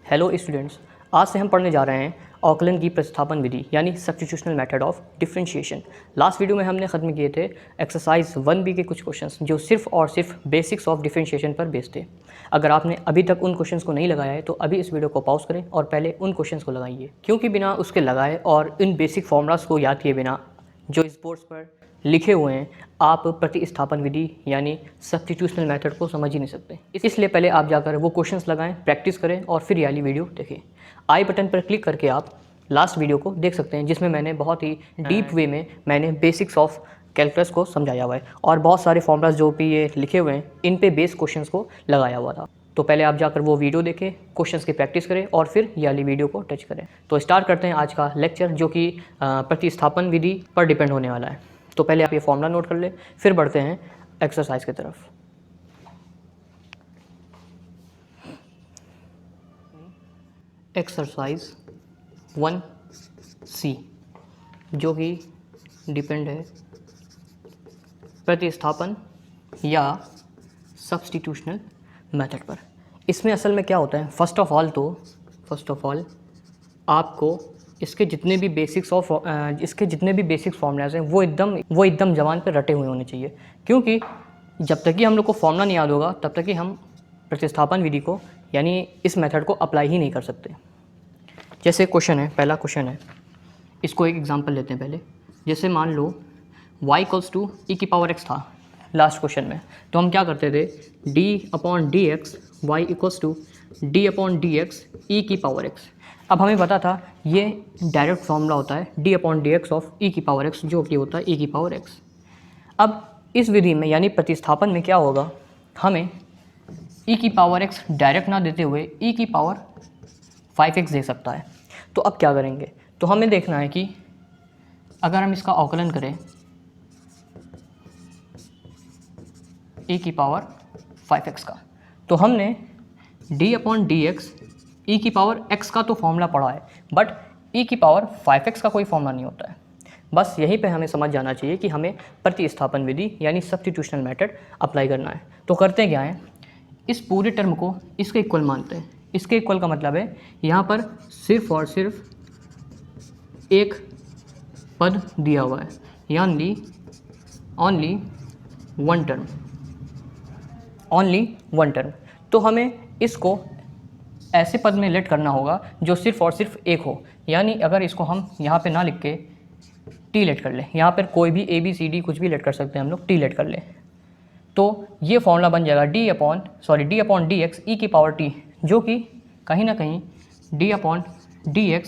Hello students, आज से हम पढ़ने जा रहे हैं ऑकलन की प्रतिस्थापन विधि यानी substitutional method of differentiation. Last video में हमने ख़त्म किए थे एक्सरसाइज 1B के कुछ क्वेश्चंस जो सिर्फ और सिर्फ बेसिक्स ऑफ डिफरेंशिएशन पर बेस्ड थे। अगर आपने अभी तक उन क्वेश्चंस को नहीं लगाया है तो अभी इस वीडियो को पॉज करें और पहले उन क्वेश्चंस को लगाइए, क्योंकि बिना उसके लगाए और इन बेसिक फॉर्मूलाज को याद किए बिना जो इस बोर्ड्स पर लिखे हुए हैं आप प्रतिस्थापन विधि यानी सब्स्टिट्यूशनल मेथड को समझ ही नहीं सकते। इसलिए पहले आप जाकर वो क्वेश्चंस लगाएं, प्रैक्टिस करें और फिर ये वाली वीडियो देखें। आई बटन पर क्लिक करके आप लास्ट वीडियो को देख सकते हैं जिसमें मैंने बहुत ही डीप वे में मैंने बेसिक्स ऑफ कैलकुलस को समझाया हुआ है और बहुत सारे फॉर्मूलाज जो भी ये लिखे हुए हैं इन पे बेस क्वेश्चंस को लगाया हुआ था। तो पहले आप जाकर वो वीडियो देखें, क्वेश्चंस की प्रैक्टिस करें और फिर ये वाली वीडियो को टच करें। तो स्टार्ट करते हैं आज का लेक्चर जो कि प्रतिस्थापन विधि पर डिपेंड होने वाला है। तो पहले आप ये फॉर्मूला नोट कर ले, फिर बढ़ते हैं एक्सरसाइज की तरफ। एक्सरसाइज 1C जो कि डिपेंड है प्रतिस्थापन या सब्स्टिट्यूशनल मेथड पर। इसमें असल में क्या होता है, फर्स्ट ऑफ ऑल आपको इसके जितने भी बेसिक्स फॉर्मूलाज हैं वो एकदम ज़बान पे रटे हुए होने चाहिए, क्योंकि जब तक कि हम लोग को फॉर्मूला नहीं याद होगा तब तक कि हम प्रतिस्थापन विधि को यानी इस मेथड को अप्लाई ही नहीं कर सकते। जैसे क्वेश्चन है, पहला क्वेश्चन है, इसको एक एग्जांपल लेते हैं पहले। जैसे मान लो y = e⁻x था लास्ट क्वेश्चन में, तो हम क्या करते थे, d/dx y = d/dx e⁻x। अब हमें पता था ये डायरेक्ट फॉर्मूला होता है d/dx ऑफ e⁻x जो कि होता है e⁻x। अब इस विधि में यानी प्रतिस्थापन में क्या होगा, हमें e⁻x डायरेक्ट ना देते हुए e⁻5x दे सकता है। तो अब क्या करेंगे, तो हमें देखना है कि अगर हम इसका अवकलन करें e⁻5x का, तो हमने d/dx e⁻x का तो फॉर्मूला पढ़ा है, बट e⁻5x का कोई फॉर्मूला नहीं होता है। बस यहीं पे हमें समझ जाना चाहिए कि हमें प्रतिस्थापन विधि यानी सब्स्टिट्यूशनल मेथड अप्लाई करना है। तो करते क्या है, इस पूरे टर्म को इसके इक्वल मानते हैं। इसके इक्वल का मतलब है यहाँ पर सिर्फ और सिर्फ एक पद दिया हुआ है, यानी ओनली वन टर्म। तो हमें इसको ऐसे पद में लेट करना होगा जो सिर्फ और सिर्फ एक हो, यानी अगर इसको हम यहाँ पे ना लिख के टी लेट कर ले, यहाँ पर कोई भी ABCD कुछ भी लेट कर सकते हैं हम लोग, टी लेट कर ले, तो ये फॉर्मूला बन जाएगा d/dx e⁻t, जो कि कहीं ना कहीं d/dx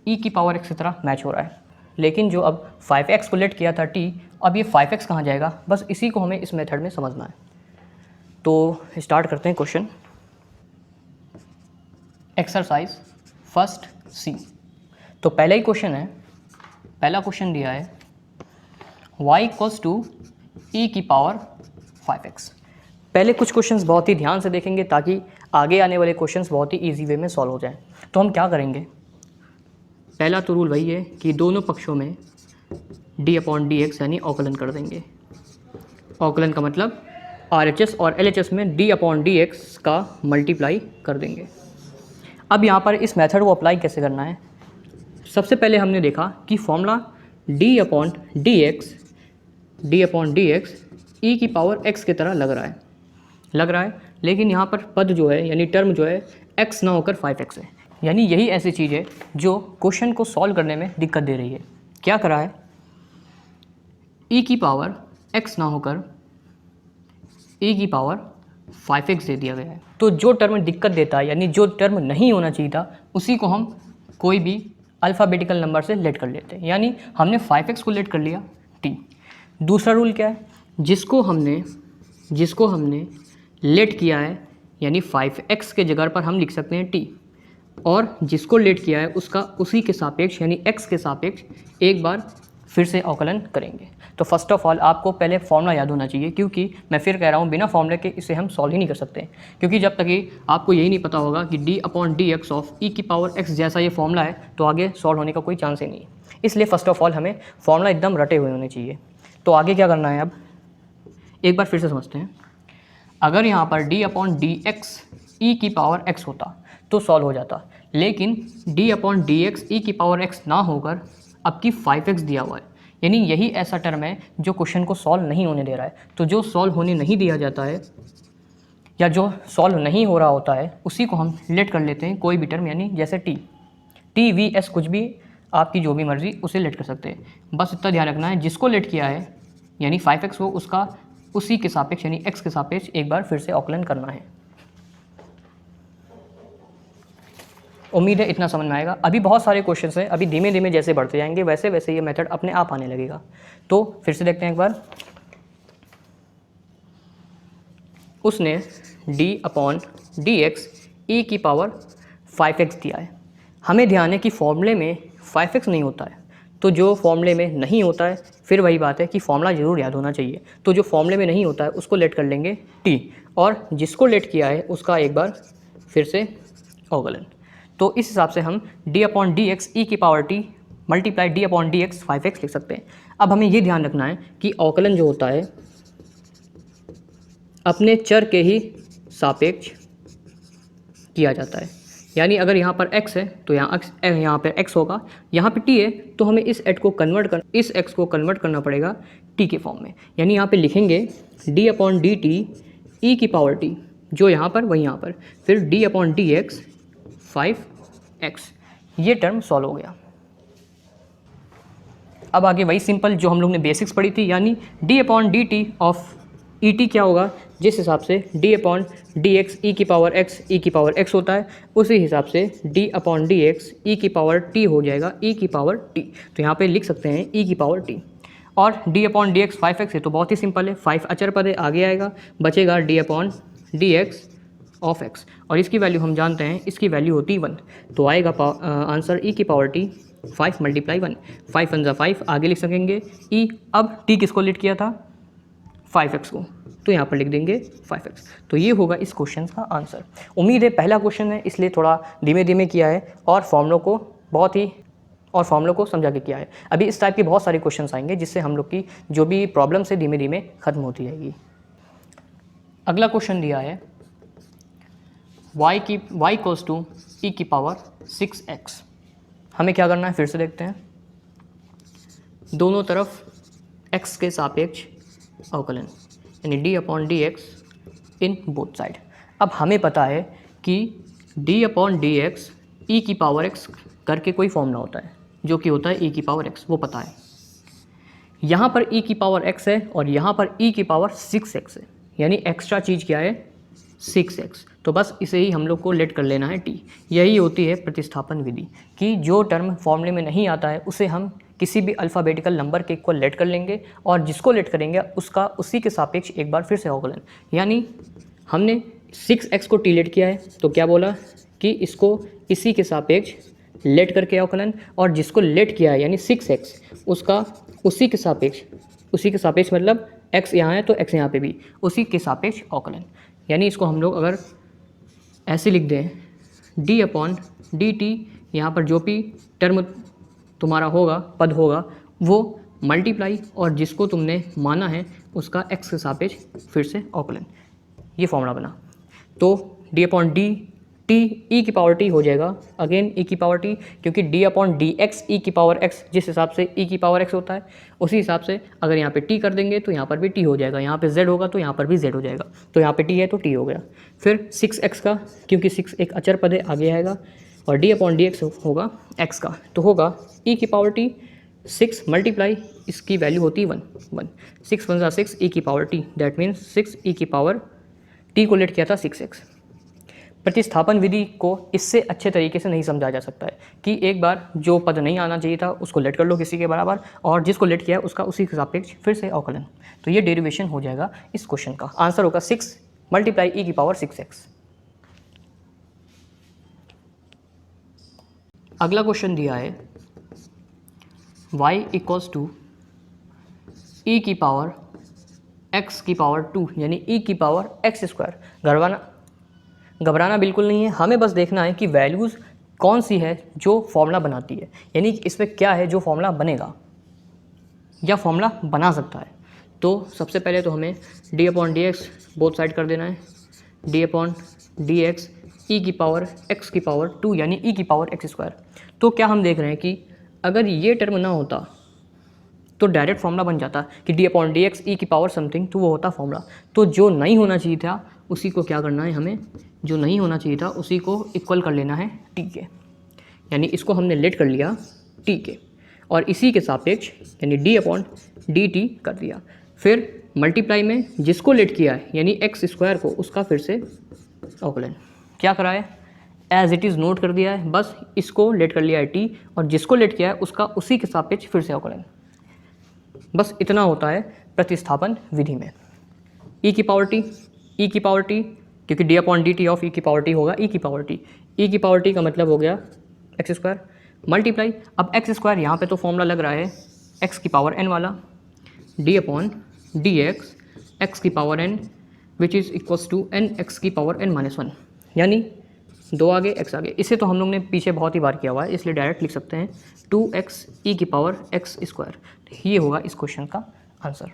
e⁻x की तरह मैच हो रहा है। लेकिन जो अब 5x को लेट किया था t, अब ये 5x कहाँ जाएगा, बस इसी को हमें इस मेथड में समझना है। तो स्टार्ट करते हैं क्वेश्चन। Exercise 1C। तो पहला ही क्वेश्चन है, पहला क्वेश्चन दिया है y = e⁻5x। पहले कुछ क्वेश्चंस बहुत ही ध्यान से देखेंगे ताकि आगे आने वाले क्वेश्चंस बहुत ही इजी वे में सॉल्व हो जाएं। तो हम क्या करेंगे, पहला तो रूल वही है कि दोनों पक्षों में d/dx यानी अवकलन कर देंगे। अवकलन का मतलब RHS और LHS में d/dx का मल्टीप्लाई कर देंगे। अब यहाँ पर इस मेथड को अप्लाई कैसे करना है, सबसे पहले हमने देखा कि फॉर्मूला d/dx e⁻x की तरह लग रहा है, लेकिन यहाँ पर पद जो है यानी टर्म जो है x ना होकर 5x है, यानी यही ऐसी चीज़ है जो क्वेश्चन को सॉल्व करने में दिक्कत दे रही है। क्या करा है, e⁻x ना होकर e⁻5x दे दिया गया है। तो जो टर्म दिक्कत देता है यानी जो टर्म नहीं होना चाहिए था उसी को हम कोई भी अल्फ़ाबेटिकल नंबर से लेट कर लेते हैं, यानी हमने 5x को लेट कर लिया t। दूसरा रूल क्या है, जिसको हमने लेट किया है यानी 5x के जगह पर हम लिख सकते हैं t, और जिसको लेट किया है उसका उसी के सापेक्ष यानी x के सापेक्ष एक बार फिर से अवकलन करेंगे। तो फर्स्ट ऑफ ऑल आपको पहले फॉर्मूला याद होना चाहिए, क्योंकि मैं फिर कह रहा हूँ बिना फॉर्मूले के इसे हम सॉल्व ही नहीं कर सकते, क्योंकि जब तक कि आपको यही नहीं पता होगा कि d/dx ऑफ e⁻x जैसा ये फॉर्मूला है तो आगे सॉल्व होने का कोई चांस ही नहीं। इसलिए फ़र्स्ट ऑफ ऑल हमें फॉर्मूला एकदम रटे हुए होने चाहिए। तो आगे क्या करना है, अब एक बार फिर से समझते हैं। अगर यहाँ पर d/dx e⁻x होता तो सॉल्व हो जाता, लेकिन d/dx e की पावर x ना होकर अब की 5x दिया हुआ है, यानी यही ऐसा टर्म है जो क्वेश्चन को सॉल्व नहीं होने दे रहा है। तो जो सॉल्व होने नहीं दिया जाता है या जो सॉल्व नहीं हो रहा होता है उसी को हम लेट कर लेते हैं कोई भी टर्म, यानी जैसे टी वी एस कुछ भी आपकी जो भी मर्जी उसे लेट कर सकते हैं। बस इतना ध्यान रखना है जिसको लेट किया है यानी 5x को उसका उसी के सापेक्ष यानी x के सापेक्ष एक बार फिर से आकलन करना है। उम्मीद है इतना समझ में आएगा। अभी बहुत सारे क्वेश्चंस हैं, अभी धीमे धीमे जैसे बढ़ते जाएंगे वैसे वैसे ये मेथड अपने आप आने लगेगा। तो फिर से देखते हैं एक बार। उसने d/dx e की पावर 5x दिया है। हमें ध्यान है कि फॉर्मूले में 5x नहीं होता है, तो जो फॉर्मूले में नहीं होता है फिर वही बात है कि फॉर्मूला ज़रूर याद होना चाहिए। तो जो फॉर्मूले में नहीं होता है उसको लेट कर लेंगे t, और जिसको लेट किया है उसका एक बार फिर से अवकलन। तो इस हिसाब से हम d/dx e की power t multiply d/dx 5x लिख सकते हैं। अब हमें ये ध्यान रखना है कि अवकलन जो होता है अपने चर के ही सापेक्ष किया जाता है, यानी अगर यहाँ पर x है तो यहाँ पर x होगा, यहाँ पे t है तो हमें इस x को कन्वर्ट करना पड़ेगा t के फॉर्म में, यानी यहाँ पे लिखेंगे d/dt e की पावर t, जो यहाँ पर वही यहाँ पर, फिर d/dx 5x। ये टर्म सॉल्व हो गया। अब आगे वही सिंपल जो हम लोग ने बेसिक्स पढ़ी थी, यानी d/dt ऑफ et क्या होगा, जिस हिसाब से d/dx e की पावर x होता है उसी हिसाब से d/dx e की पावर t हो जाएगा e की पावर t। तो यहाँ पे लिख सकते हैं e की पावर t, और d/dx 5x है तो बहुत ही सिंपल है, 5 अचर पद है आगे आएगा, बचेगा d/dx ऑफ x, और इसकी वैल्यू हम जानते हैं इसकी वैल्यू होती 1, तो आएगा आंसर e की पावर t 5 मल्टीप्लाई 1, 5 1 5 आगे लिख सकेंगे e। अब t किसको लेट किया था 5x को, तो यहाँ पर लिख देंगे 5x। तो ये होगा इस क्वेश्चन का आंसर। उम्मीद है पहला क्वेश्चन है इसलिए थोड़ा धीमे धीमे किया है और फॉर्मूलों को समझा के किया है। अभी इस टाइप के बहुत सारे क्वेश्चंस आएंगे जिससे हम लोग की जो भी प्रॉब्लम है धीमे धीमे खत्म होती जाएगी। अगला क्वेश्चन दिया है y इक्वल्स टू e की पावर 6x। हमें क्या करना है फिर से देखते हैं। दोनों तरफ x के सापेक्ष अवकलन यानी d/dx इन बोथ साइड। अब हमें पता है कि d/dx e की पावर x करके कोई फॉर्मूला होता है जो कि होता है e की पावर x, वो पता है। यहाँ पर e की पावर x है और यहाँ पर e की पावर 6x है, यानी एक्स्ट्रा चीज़ क्या है 6x। तो बस इसे ही हम लोग को लेट कर लेना है t। यही होती है प्रतिस्थापन विधि कि जो टर्म फॉर्मूले में नहीं आता है उसे हम किसी भी अल्फ़ाबेटिकल नंबर के इक्वल लेट कर लेंगे, और जिसको लेट करेंगे उसका उसी के सापेक्ष एक बार फिर से अवकलन। यानी हमने 6x को t लेट किया है तो क्या बोला कि इसको इसी के सापेक्ष लेट करके अवकलन, और जिसको लेट किया है यानी 6x उसका उसी के सापेक्ष मतलब x यहाँ है तो x यहाँ पे भी उसी के सापेक्ष अवकलन। यानी इसको हम लोग अगर ऐसे लिख दें d/dt, यहाँ पर जो भी टर्म तुम्हारा होगा पद होगा वो मल्टीप्लाई और जिसको तुमने माना है उसका x के सापेक्ष फिर से अवकलन, ये फॉर्मूला बना। तो d/dt e की पावर t हो जाएगा अगेन e की पावर t, क्योंकि d/dx e की पावर x जिस हिसाब से e की पावर x होता है उसी हिसाब से अगर यहाँ पे t कर देंगे तो यहाँ पर भी t हो जाएगा, यहाँ पे z होगा तो यहाँ पर भी z हो जाएगा, तो यहाँ पे t है तो t हो गया। फिर 6x का, क्योंकि 6 एक अचर पद है आगे आएगा, और d/dx होगा x का, तो होगा e की पावर t 6 मल्टीप्लाई इसकी वैल्यू होती 1 6 1 6 e की power t, that means 6 e की पावर t को लेट किया था 6x। प्रतिस्थापन विधि को इससे अच्छे तरीके से नहीं समझा जा सकता है कि एक बार जो पद नहीं आना चाहिए था उसको लेट कर लो किसी के बराबर, और जिसको लेट किया है उसका उसी के सापेक्ष फिर से अवकलन। तो ये डेरिवेशन हो जाएगा इस क्वेश्चन का। आंसर होगा 6 मल्टीप्लाई e की पावर 6x। अगला क्वेश्चन दिया है y इक्वल्स टू e की पावर x की पावर 2 यानी e की पावर x स्क्वायर। घबराना बिल्कुल नहीं है, हमें बस देखना है कि वैल्यूज़ कौन सी है जो फॉर्मूला बनाती है, यानी इसमें क्या है जो फॉर्मूला बनेगा या फॉर्मूला बना सकता है। तो सबसे पहले तो हमें d/dx बोथ साइड कर देना है, d/dx ई की पावर एक्स की पावर 2 यानी ई की पावर एक्स स्क्वायर। तो क्या हम देख रहे हैं कि अगर ये टर्म ना होता तो डायरेक्ट फॉर्मूला बन जाता कि डी अपॉन डी एक्स ई की पावर समथिंग, तो वो होता फॉर्मूला। तो जो नहीं होना चाहिए था उसी को क्या करना है हमें, जो नहीं होना चाहिए था उसी को इक्वल कर लेना है टी के, यानी इसको हमने लेट कर लिया टी के और इसी के सापेक्ष यानी डी अपॉन डी टी कर दिया। फिर मल्टीप्लाई में जिसको लेट किया है यानी एक्स स्क्वायर को, उसका फिर से अवकलन क्या करा है, एज इट इज़ नोट कर दिया है, बस इसको लेट कर लिया है टी और जिसको लेट किया है उसका उसी के सापेक्ष फिर से अवकलन। बस इतना होता है प्रतिस्थापन विधि में। ई की पावर टी, ई की पावर टी, क्योंकि D upon D T of ई की पावर टी होगा ई की पावर टी। ई की पावर टी का मतलब हो गया एक्स स्क्वायर मल्टीप्लाई, अब एक्स स्क्वायर यहाँ पे तो फॉर्मूला लग रहा है एक्स की पावर एन वाला, डी अपॉन डी एक्स की power n which is equals to n x की पावर एन माइनस वन, यानी 2 आगे एक्स आगे। इसे तो हम लोग ने पीछे बहुत ही बार किया हुआ है, इसलिए डायरेक्ट लिख सकते हैं 2x ई की पावर एक्स स्क्वायर। ये होगा इस क्वेश्चन का आंसर।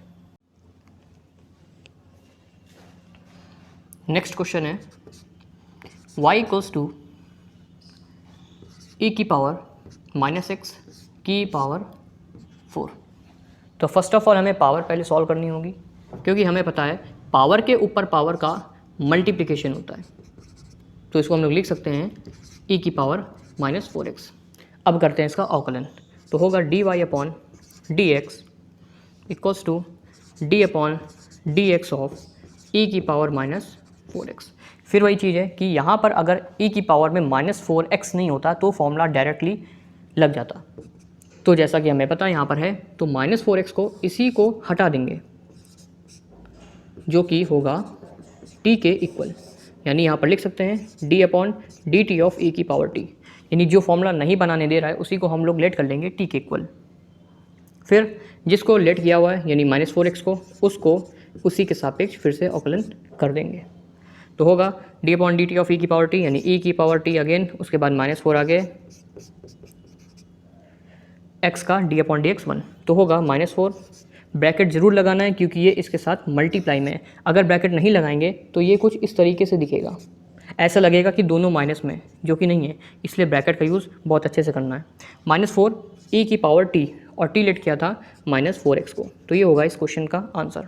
नेक्स्ट क्वेश्चन है y इक्वल्स टू ई की पावर माइनस एक्स की पावर 4। तो फर्स्ट ऑफ ऑल हमें पावर पहले सॉल्व करनी होगी, क्योंकि हमें पता है पावर के ऊपर पावर का मल्टीप्लिकेशन होता है। तो इसको हम लोग लिख सकते हैं e की पावर माइनस 4x। अब करते हैं इसका अवकलन, तो होगा dy upon D x equals to D upon D x of e की पावर माइनस 4x। फिर वही चीज़ है कि यहाँ पर अगर e की पावर में माइनस 4x नहीं होता तो फॉर्मूला डायरेक्टली लग जाता। तो जैसा कि हमें पता है यहाँ पर है, तो माइनस 4x को इसी को हटा देंगे जो कि होगा t के इक्वल, यानी यहाँ पर लिख सकते हैं D upon D T of ई की पावर टी, यानी जो फॉर्मूला नहीं बनाने दे रहा है उसी को हम लोग लेट कर लेंगे टी के इक्वल। फिर जिसको लेट किया हुआ है यानी माइनस 4x को, उसको उसी के सापेक्ष फिर से अवकलन कर देंगे। तो होगा D upon D T of ई की पावर टी यानी ई की पावर टी अगेन, उसके बाद माइनस 4 आगे एक्स का डी अपॉन डी एक्स 1, तो होगा माइनस 4। ब्रैकेट ज़रूर लगाना है क्योंकि ये इसके साथ मल्टीप्लाई में है। अगर ब्रैकेट नहीं लगाएंगे तो ये कुछ इस तरीके से दिखेगा, ऐसा लगेगा कि दोनों माइनस में, जो कि नहीं है, इसलिए ब्रैकेट का यूज़ बहुत अच्छे से करना है। माइनस 4 ई की पावर टी और टी लेट किया था माइनस 4x को, तो ये होगा इस क्वेश्चन का आंसर।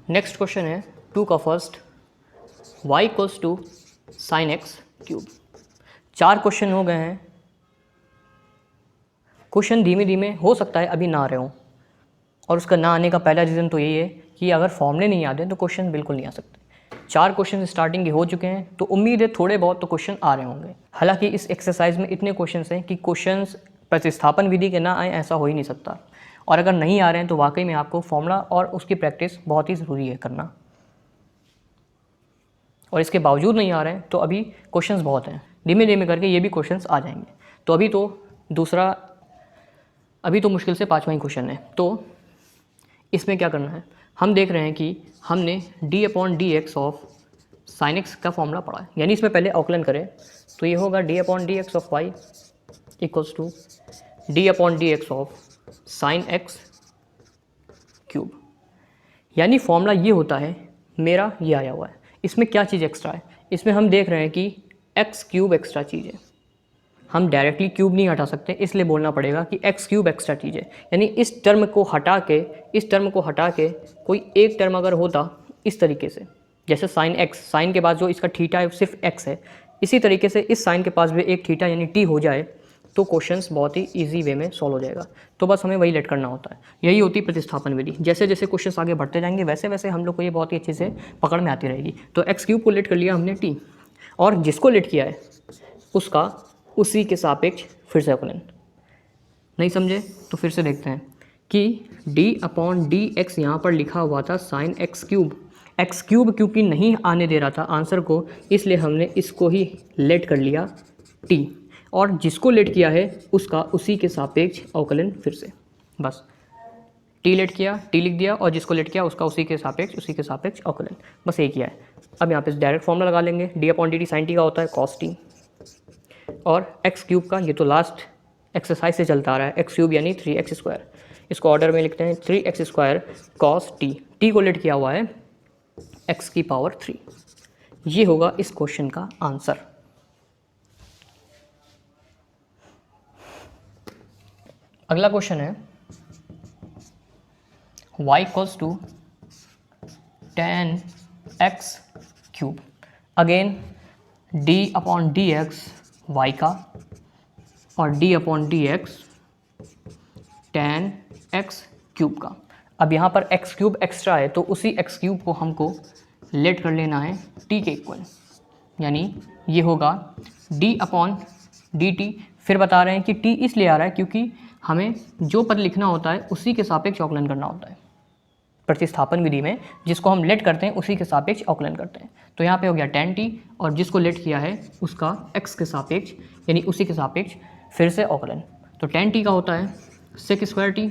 नेक्स्ट क्वेश्चन है 2 का first, y equals to sine x cube. 4 question हो गए हैं। क्वेश्चन धीमे धीमे हो सकता है अभी ना आ रहे हों, और उसका ना आने का पहला रीज़न तो यही है कि अगर फॉर्मूले नहीं याद हैं तो क्वेश्चन बिल्कुल नहीं आ सकते। 4 क्वेश्चन स्टार्टिंग के हो चुके हैं, तो उम्मीद है थोड़े बहुत तो क्वेश्चन आ रहे होंगे। हालांकि इस एक्सरसाइज में इतने क्वेश्चन हैं कि क्वेश्चंस प्रतिस्थापन विधि के ना आए ऐसा हो ही नहीं सकता, और अगर नहीं आ रहे हैं तो वाकई में आपको फॉर्मूला और उसकी प्रैक्टिस बहुत ही ज़रूरी है करना। और इसके बावजूद नहीं आ रहे हैं तो अभी क्वेश्चंस बहुत हैं, धीमे धीमे करके ये भी क्वेश्चंस आ जाएंगे। तो अभी तो मुश्किल से 5वां ही क्वेश्चन है। तो इसमें क्या करना है, हम देख रहे हैं कि हमने d upon D x of sine x का फॉर्मूला पढ़ा है, यानी इसमें पहले अवकलन करें तो ये होगा d upon D x of Y equals to d upon D x of sine x cube. यानी फॉर्मूला ये होता है, मेरा ये आया हुआ है। इसमें क्या चीज़ एक्स्ट्रा है, इसमें हम देख रहे हैं कि एक्स क्यूब एक्स्ट्रा चीज़ है। हम डायरेक्टली क्यूब नहीं हटा सकते, इसलिए बोलना पड़ेगा कि एक्स क्यूब एक्स्ट्रा चीज़ है। यानी इस टर्म को हटा के कोई एक टर्म अगर होता इस तरीके से, जैसे साइन एक्स, साइन के बाद जो इसका थीटा है सिर्फ एक्स है, इसी तरीके से इस साइन के पास भी एक थीटा यानी टी हो जाए तो क्वेश्चंस बहुत ही इजी वे में सॉल्व हो जाएगा। तो बस हमें वही लेट करना होता है, यही होती है प्रतिस्थापन विधि। जैसे जैसे क्वेश्चंस आगे बढ़ते जाएंगे वैसे वैसे हम लोग को ये बहुत ही अच्छे से पकड़ में आती रहेगी। तो एक्स क्यूब को लेट कर लिया हमने टी, और जिसको लेट किया है उसका उसी के सापेक्ष फिर से अवकलन। नहीं समझे तो फिर से देखते हैं कि d अपॉन डी एक्स यहाँ पर लिखा हुआ था साइन एक्स क्यूब क्योंकि नहीं आने दे रहा था आंसर को, इसलिए हमने इसको ही लेट कर लिया t, और जिसको लेट किया है उसका उसी के सापेक्ष अवकलन फिर से। बस t लेट किया, t लिख दिया, और जिसको लेट किया उसका उसी के सापेक्ष अवकलन, बस यही किया है। अब यहाँ पे डायरेक्ट फॉर्मूला लगा लेंगे, d upon D t sine t का होता है cos t, और एक्स क्यूब का ये तो लास्ट एक्सरसाइज से चलता आ रहा है, एक्स क्यूब यानी 3x स्क्वायर। इसको ऑर्डर में लिखते हैं 3x square cos T, T को लेट किया हुआ है x की पावर 3, ये होगा इस क्वेश्चन का आंसर। अगला क्वेश्चन है y equals to 10x³। Again d upon D x y का और d upon D x 10x³ का। अब यहाँ पर x³ एक्स्ट्रा है तो उसी x³ को हमको लेट कर लेना है t के इक्वल, यानी ये होगा d अपॉन डी टी। फिर बता रहे हैं कि t इसलिए आ रहा है क्योंकि हमें जो पद लिखना होता है उसी के सापेक्ष अवकलन करना होता है। प्रतिस्थापन विधि में जिसको हम लेट करते हैं उसी के सापेक्ष अवकलन करते हैं। तो यहाँ पे हो गया tan t और जिसको लेट किया है उसका x के सापेक्ष यानी उसी के सापेक्ष फिर से अवकलन। तो tan t का होता है sec² t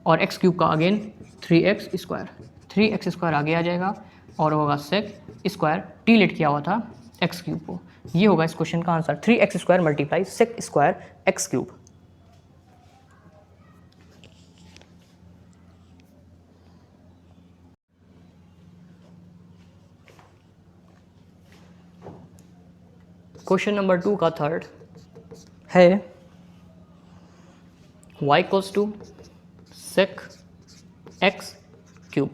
और x³ का अगेन 3x²। 3x² आगे आ जाएगा और होगा sec² t लेट किया हुआ था x³ को। ये होगा इस क्वेश्चन का answer 3x² multiply sec² x³। Question number 2 का थर्ड है y equals to sec x³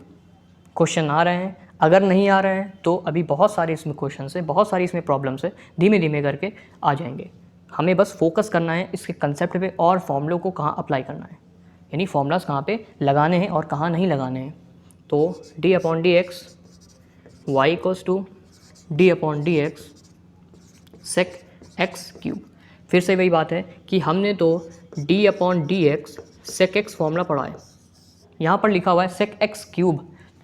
question आ रहे हैं। अगर नहीं आ रहे हैं तो अभी बहुत सारे इसमें क्वेश्चन है, बहुत सारी इसमें प्रॉब्लम है, धीमे धीमे करके आ जाएंगे। हमें बस फोकस करना है इसके कंसेप्ट पे और फॉर्मूलों को कहाँ अप्लाई करना है, यानी फॉर्मूलाज कहाँ पे लगाने हैं और कहाँ नहीं लगाने हैं। तो d upon D x y equals to D upon D x sec x³। फिर से वही बात है कि हमने तो d upon D x sec x formula पढ़ा है, यहाँ पर लिखा हुआ है sec x³,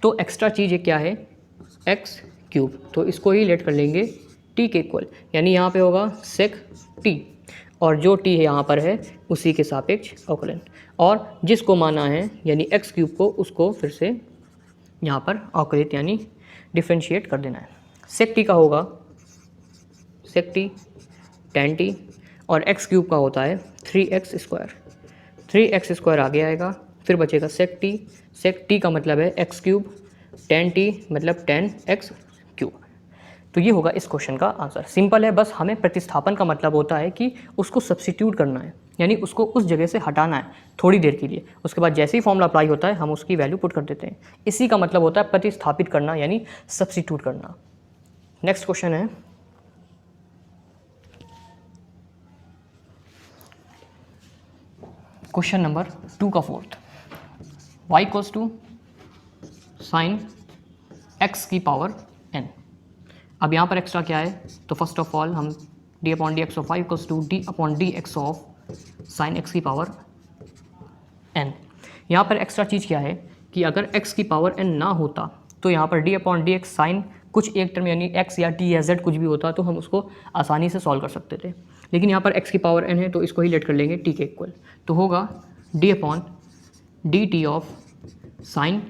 तो एक्स्ट्रा चीज़ क्या है x³, तो इसको ही लेट कर लेंगे t के इक्वल, यानी यहाँ पे होगा sec t और जो t है यहाँ पर है उसी के सापेक्ष अवकलन, और जिसको माना है यानी x³ को उसको फिर से यहाँ पर अवकलित यानी डिफ्रेंशिएट कर देना है। sec t का होगा sec t tan t और x³ का होता है 3x²। 3x² आगे आएगा, फिर बचेगा sec t का मतलब है x³, tan t मतलब tan x³। तो ये होगा इस क्वेश्चन का आंसर। सिंपल है, बस हमें प्रतिस्थापन का मतलब होता है कि उसको सब्स्टिट्यूट करना है, यानी उसको उस जगह से हटाना है थोड़ी देर के लिए, उसके बाद जैसे ही फॉर्मूला अप्लाई होता है हम उसकी वैल्यू पुट कर देते हैं। इसी का मतलब होता है प्रतिस्थापित करना यानी सब्स्टिट्यूट करना। नेक्स्ट क्वेश्चन है क्वेश्चन नंबर 2 का fourth, y equals to sine x की पावर n। अब यहाँ पर एक्स्ट्रा क्या है, तो फर्स्ट ऑफ ऑल हम d upon D x of y equals to d upon D x of sine x की पावर n। यहाँ पर एक्स्ट्रा चीज़ क्या है कि अगर x की पावर n ना होता तो यहाँ पर d upon D x sine कुछ एक टर्म यानी x या t या z कुछ भी होता तो हम उसको आसानी से सॉल्व कर सकते थे, लेकिन यहाँ पर x की पावर n है तो इसको ही लेट कर लेंगे t के इक्वल। तो होगा d upon D T of sine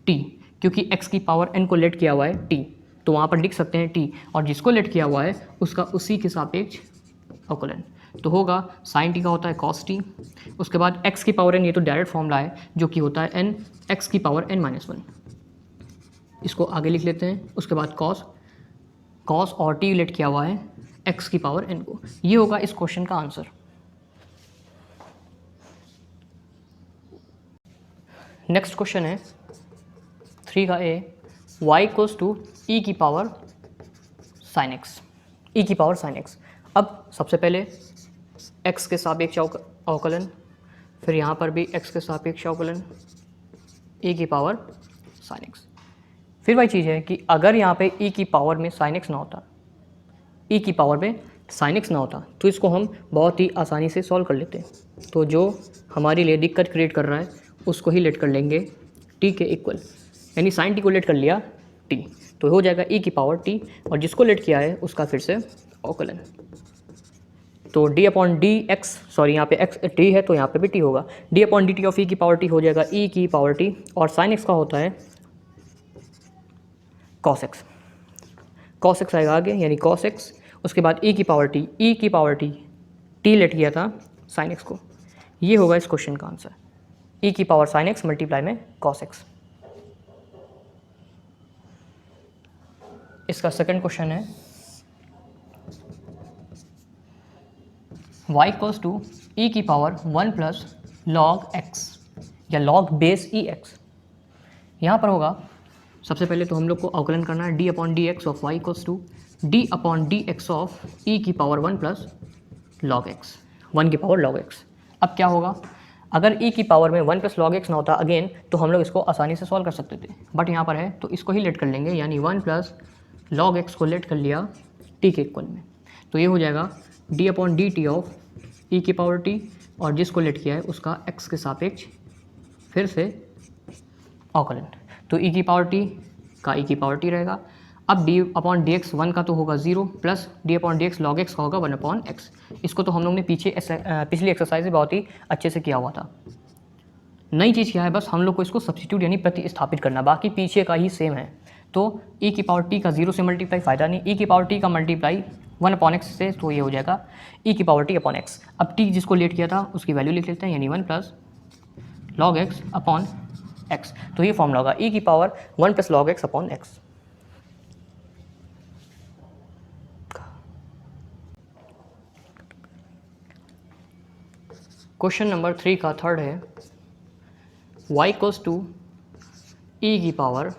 t, क्योंकि x की पावर n को लेट किया हुआ है t, तो वहाँ पर लिख सकते हैं t, और जिसको लेट किया हुआ है उसका उसी के सापेक्ष अवकलन। तो होगा साइन t का होता है cos t, उसके बाद x की पावर n, ये तो डायरेक्ट फॉर्मूला है जो कि होता है n x की पावर n-1, इसको आगे लिख लेते हैं। उसके बाद cos और t लेट किया हुआ है x की पावर n को। ये होगा इस क्वेश्चन का आंसर। नेक्स्ट क्वेश्चन है 3 का ए, y इक्वल्स टू ई की पावर साइन एक्स, ई की पावर साइन एक्स। अब सबसे पहले x के सापेक्ष अवकलन, फिर यहाँ पर भी x के सापेक्ष अवकलन e की पावर साइन एक्स। फिर वही चीज़ है कि अगर यहाँ पे e की पावर में साइन एक्स ना होता, e की पावर में साइन एक्स ना होता तो इसको हम बहुत ही आसानी से सॉल्व कर लेते हैं। तो जो हमारे लिए दिक्कत क्रिएट कर रहा है उसको ही लेट कर लेंगे t के इक्वल, यानी साइन t को लेट कर लिया t, तो हो जाएगा e की पावर t, और जिसको लेट किया है उसका फिर से अवकलन। तो d upon D x, sorry यहाँ पे x t है तो यहाँ पे भी t होगा, d upon D T of e की पावर t हो जाएगा e की पावर t, और साइन x का होता है cos x, cos x आएगा आगे यानी cos x, उसके बाद e की पावर t, e की पावर t, t लेट किया था साइन x को। ये होगा इस क्वेश्चन का आंसर, e की पावर साइन x मल्टीप्लाई में cos x। इसका सेकंड क्वेश्चन है y इक्वल्स टू ई की पावर 1 प्लस लॉग x या लॉग बेस ई एक्स। यहाँ पर होगा सबसे पहले तो हम लोग को अवकलन करना है D upon D x of Y equals to D upon D x of ई की पावर 1 प्लस लॉग एक्स, 1 की पावर लॉग एक्स। अब क्या होगा, अगर e की पावर में 1 प्लस लॉग एक्स ना होता अगेन तो हम लोग इसको आसानी से सॉल्व कर सकते थे, बट यहाँ पर है तो इसको ही लेट कर लेंगे, यानी 1 प्लस लॉग एक्स को लेट कर लिया t के इक्वल में, तो ये हो जाएगा d upon D T of e की पावर t, और जिसको लेट किया है उसका x के सापेक्ष फिर से अवकलन, तो e की पावर t का e की पावर t रहेगा। अब d अपॉन डी एक्स 1 का तो होगा 0 plus d upon D x log x का होगा 1 अपॉन एक्स। इसको तो हम लोग ने पिछली एक्सरसाइज में बहुत ही अच्छे से किया हुआ था। नई चीज़ क्या है, बस हम लोग को इसको सब्स्टिट्यूट यानी प्रतिस्थापित करना, बाकी पीछे का ही सेम है। तो e की पावर t का 0 से मल्टीप्लाई फ़ायदा नहीं, e की पावर t का मल्टीप्लाई 1 अपॉन एक्स से, तो ये हो जाएगा e की पावर t अपॉन एक्स। अब t जिसको लेट किया था उसकी वैल्यू लिख लेते हैं, यानी 1 plus log x upon x. तो ये फॉर्मूला होगा e की power 1 plus log x upon x. Question number 3 का थर्ड है y इक्वल्स टू e की पावर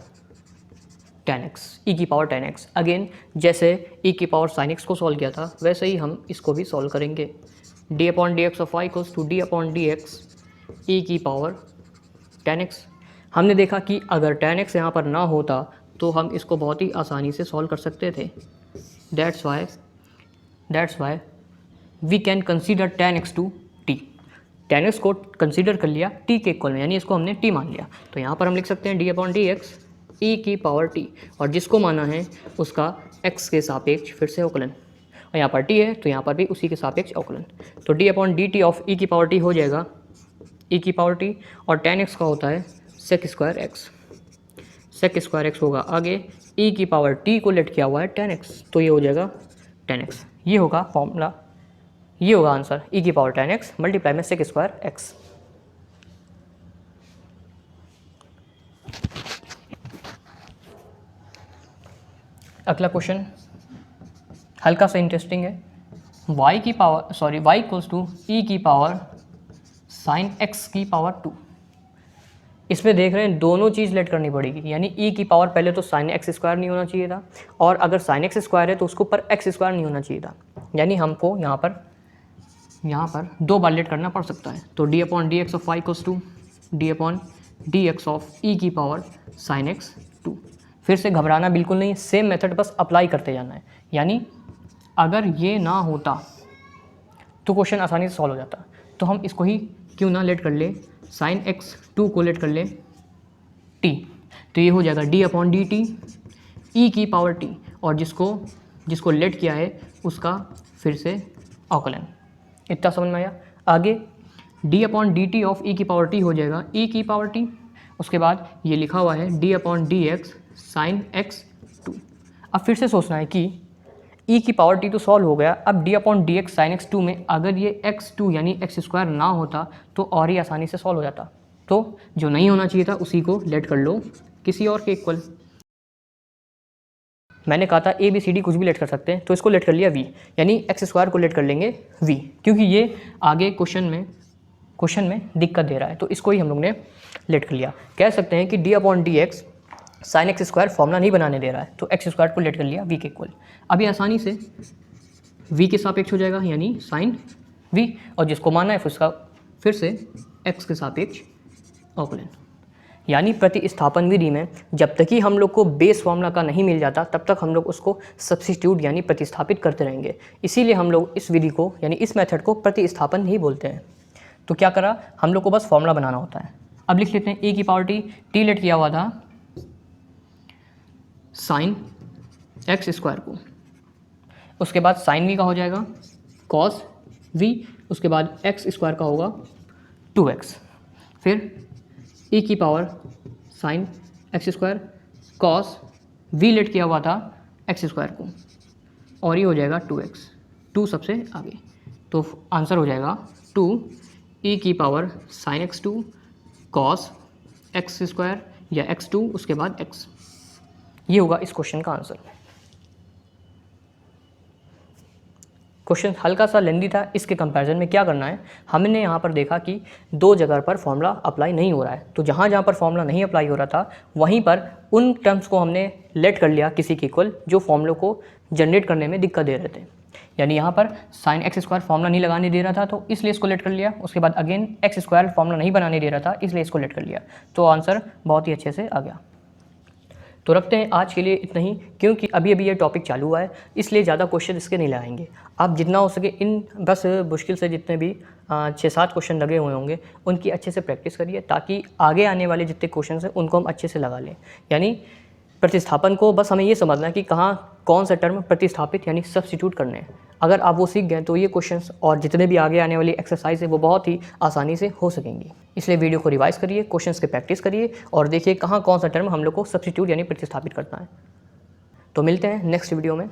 10x, e की पावर 10x। अगेन जैसे e की पावर sin x को सॉल्व किया था वैसे ही हम इसको भी सॉल्व करेंगे। d upon D x of y equals to d upon D x e की पावर 10x। हमने देखा कि अगर 10x यहाँ पर ना होता तो हम इसको बहुत ही आसानी से सॉल्व कर सकते थे। That's why we can consider 10x to t। 10x को कंसीडर कर लिया t के इक्वल में, यानी इसको हमने t मान लिया, तो यहाँ पर हम लिख सकते हैं d upon D x e की पावर t, और जिसको माना है उसका x के सापेक्ष फिर से अवकलन, और यहाँ पर t है तो यहाँ पर भी उसी के सापेक्ष अवकलन। तो d upon D T of e की पावर t हो जाएगा e की पावर t, और 10x का होता है sec square x, sec square x होगा आगे e की पावर t को लेट किया हुआ है 10x, तो ये हो जाएगा 10x। ये होगा फॉर्मूला, ये होगा आंसर e की पावर 10x मल्टीप्लाई में सेक स्क्वायर एक्स। अगला क्वेश्चन हल्का सा इंटरेस्टिंग है, y इक्वल्स टू e की पावर साइन x की पावर 2। इसमें देख रहे हैं दोनों चीज़ लेट करनी पड़ेगी, यानी e की पावर पहले तो साइन एक्स स्क्वायर नहीं होना चाहिए था, और अगर साइन एक्स स्क्वायर है तो उसके ऊपर एक्स स्क्वायर नहीं होना चाहिए था, यानी हमको यहाँ पर 2 बार लेट करना पड़ सकता है। तो d upon D x of y equals to D upon D x of e की पावर साइन एक्स 2। फिर से घबराना बिल्कुल नहीं, सेम मेथड बस अप्लाई करते जाना है, यानी अगर ये ना होता तो क्वेश्चन आसानी से सॉल्व हो जाता। तो हम इसको ही क्यों ना लेट कर ले, साइन एक्स 2 को लेट कर ले t, तो ये हो जाएगा d upon D T E की पावर t, और जिसको लेट किया है उसका फिर से अवकलन। इतना समझ में आया। आगे d upon D T of ई की पावर t हो जाएगा e की पावर t, उसके बाद ये लिखा हुआ है d upon D x sign x 2। अब फिर से सोचना है कि e की पावर t तो सॉल्व हो गया, अब d upon D x sign x 2 में अगर ये x2 यानी एक्स स्क्वायर ना होता तो और ही आसानी से सॉल्व हो जाता। तो जो नहीं होना चाहिए था उसी को लेट कर लो किसी और के इक्वल। मैंने कहा था a b c d कुछ भी लेट कर सकते हैं, तो इसको लेट कर लिया v, यानी एक्स स्क्वायर को लेट कर लेंगे v, क्योंकि ये आगे क्वेश्चन में दिक्कत दे रहा है, तो इसको ही हम लोग ने लेट कर लिया। कह सकते हैं कि d upon D x sign x square formula नहीं बनाने दे रहा है, तो एक्स स्क्वायर को लेट कर लिया v के इक्वल। अभी आसानी से v के सापेक्ष हो जाएगा, यानी साइन v, और जिसको माना है उसका फिर से x के सापेक्ष अवकलन। यानी प्रतिस्थापन विधि में जब तक ही हम लोग को बेस फॉर्मूला का नहीं मिल जाता तब तक हम लोग उसको सब्स्टिट्यूट यानी प्रतिस्थापित करते रहेंगे। इसीलिए हम लोग इस विधि को यानी इस मेथड को प्रतिस्थापन ही बोलते हैं। तो क्या करा, हम लोग को बस फॉर्मूला बनाना होता है। अब लिख लेते हैं e की पावर t लेट किया हुआ था साइन एक्स स्क्वायर को, उसके बाद साइन v का हो जाएगा कॉस v, उसके बाद एक्स स्क्वायर का होगा 2x, फिर e की power sine x square cos v लेट किया हुआ था एक्स स्क्वायर को, और ये हो जाएगा 2x, 2 सबसे आगे, तो आंसर हो जाएगा 2 e की power sign x2 cos x square या x2 उसके बाद x। ये होगा इस क्वेश्चन का आंसर। क्वेश्चन हल्का सा लेंदी था, इसके कंपैरिजन में क्या करना है, हमने यहाँ पर देखा कि दो जगह पर फॉर्मूला अप्लाई नहीं हो रहा है, तो जहाँ जहाँ पर फॉर्मूला नहीं अप्लाई हो रहा था वहीं पर उन टर्म्स को हमने लेट कर लिया किसी के इक्वल जो फॉर्मूलों को जनरेट करने में दिक्कत दे रहे थे। यानी यहाँ पर साइन एक्स स्क्वायर फॉर्मूला नहीं लगाने दे रहा था तो इसलिए इसको लेट कर लिया, उसके बाद अगेन एक्स स्क्वायर फॉर्मूला नहीं बनाने दे रहा था इसलिए इसको लेट कर लिया, तो आंसर बहुत ही अच्छे से आ गया। तो रखते हैं आज के लिए इतना ही, क्योंकि अभी अभी ये टॉपिक चालू हुआ है इसलिए ज़्यादा क्वेश्चन इसके नहीं लगाएंगे। आप जितना हो सके इन बस मुश्किल से जितने भी 6-7 क्वेश्चन लगे हुए होंगे उनकी अच्छे से प्रैक्टिस करिए, ताकि आगे आने वाले जितने क्वेश्चन हैं उनको हम अच्छे से लगा लें। यानी प्रतिस्थापन को बस हमें ये समझना है कि कहाँ कौन सा टर्म प्रतिस्थापित यानी सब्स्टिट्यूट करने हैं। अगर आप वो सीख गए तो ये क्वेश्चंस और जितने भी आगे आने वाली एक्सरसाइज है वो बहुत ही आसानी से हो सकेंगी। इसलिए वीडियो को रिवाइज करिए, क्वेश्चंस की प्रैक्टिस करिए और देखिए कहाँ कौन सा टर्म हम लोग को सब्स्टिट्यूट यानी प्रतिस्थापित करना है। तो मिलते हैं नेक्स्ट वीडियो में।